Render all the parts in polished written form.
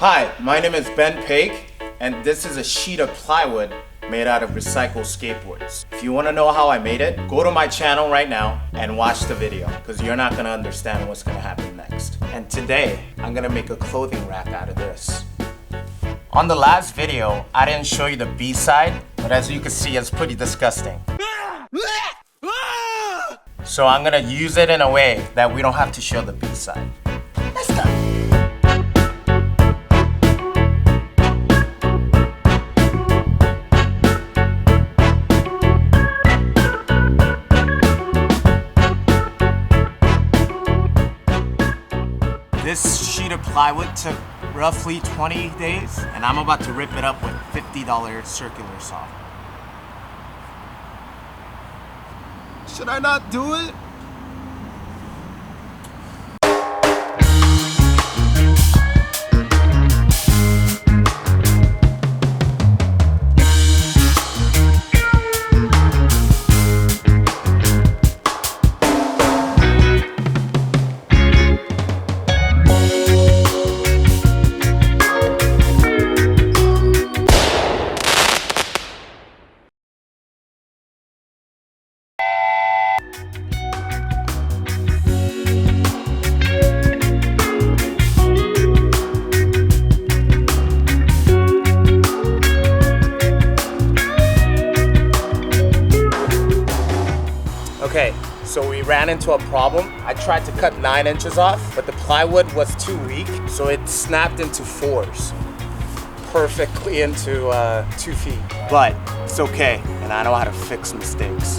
Hi, my name is Ben Paik, and this is a sheet of plywood made out of recycled skateboards. If you want to know how I made it, go to my channel right now and watch the video, because you're not going to understand what's going to happen next. And today, I'm going to make a clothing rack out of this. On the last video, I didn't show you the B side, but as you can see, it's pretty disgusting. So I'm going to use it in a way that we don't have to show the B side. Let's go. This sheet of plywood took roughly 20 days, and I'm about to rip it up with $50 circular saw. Should I not do it? Okay, so we ran into a problem. I tried to cut 9 inches off, but the plywood was too weak, so it snapped into 4s. Perfectly into 2 feet. But it's okay, and I know how to fix mistakes.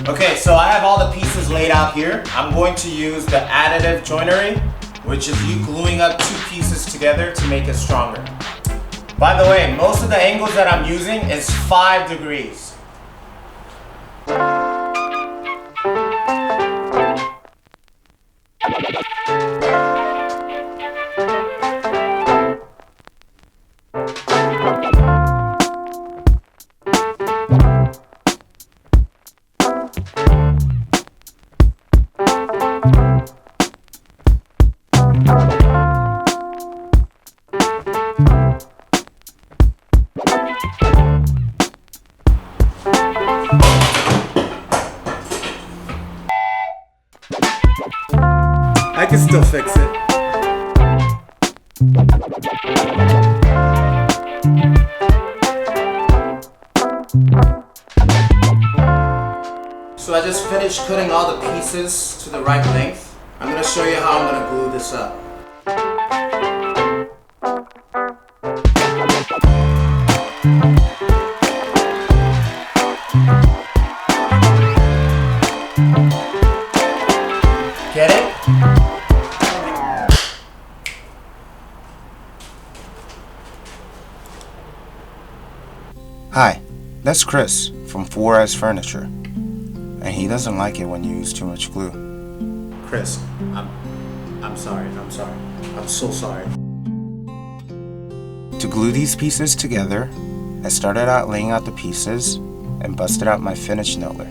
Okay, so I have all the pieces laid out here. I'm going to use the additive joinery, which is you gluing up 2 pieces together to make it stronger. By the way, most of the angles that I'm using is 5 degrees. I can still fix it. So I just finished cutting all the pieces to the right length. I'm going to show you how I'm going to glue this up. Get it? Hi, that's Chris from 4S Furniture, and he doesn't like it when you use too much glue. Chris, I'm sorry. I'm so sorry. To glue these pieces together, I started out laying out the pieces and busted out my finish nailer.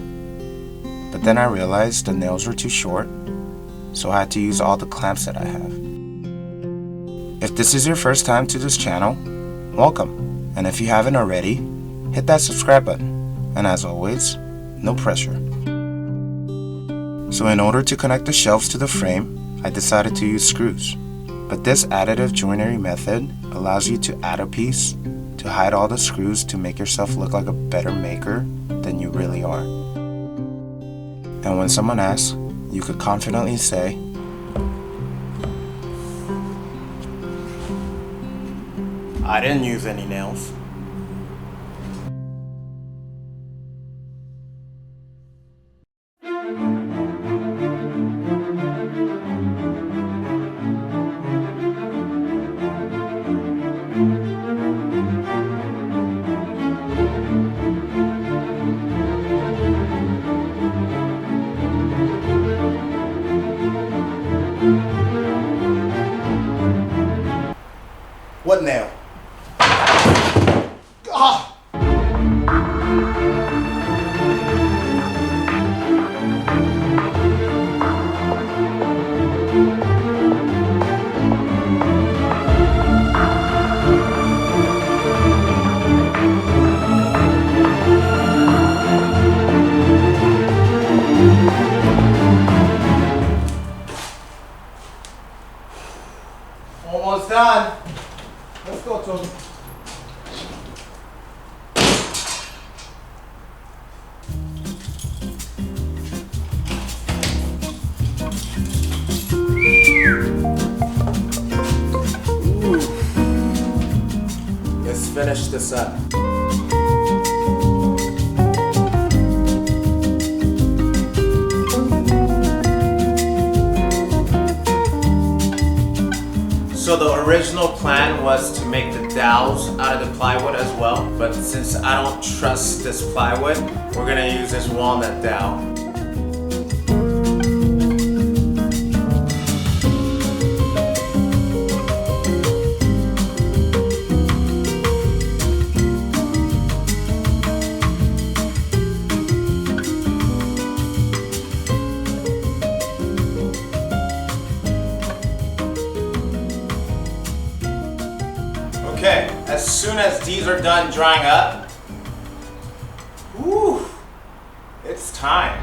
But then I realized the nails were too short, so I had to use all the clamps that I have. If this is your first time to this channel, welcome. And if you haven't already, hit that subscribe button. And as always, no pressure. So in order to connect the shelves to the frame, I decided to use screws. But this additive joinery method allows you to add a piece to hide all the screws to make yourself look like a better maker than you really are. And when someone asks, you could confidently say, I didn't use any nails. What nail? Ah! Almost done. Let's go, Toby. Ooh. Let's finish this up. So the original plan was to make the dowels out of the plywood as well, but since I don't trust this plywood, we're gonna use this walnut dowel. Okay, as soon as these are done drying up, whew, it's time.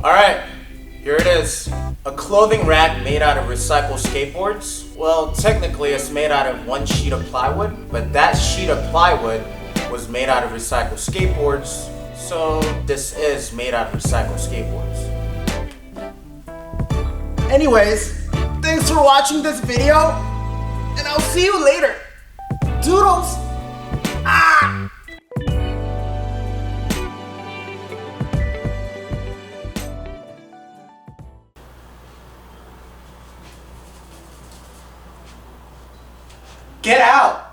Alright, here it is. A clothing rack made out of recycled skateboards. Well, technically it's made out of one sheet of plywood, but that sheet of plywood was made out of recycled skateboards, so this is made out of recycled skateboards. Anyways, thanks for watching this video, and I'll see you later. Doodles! Ah! Get out!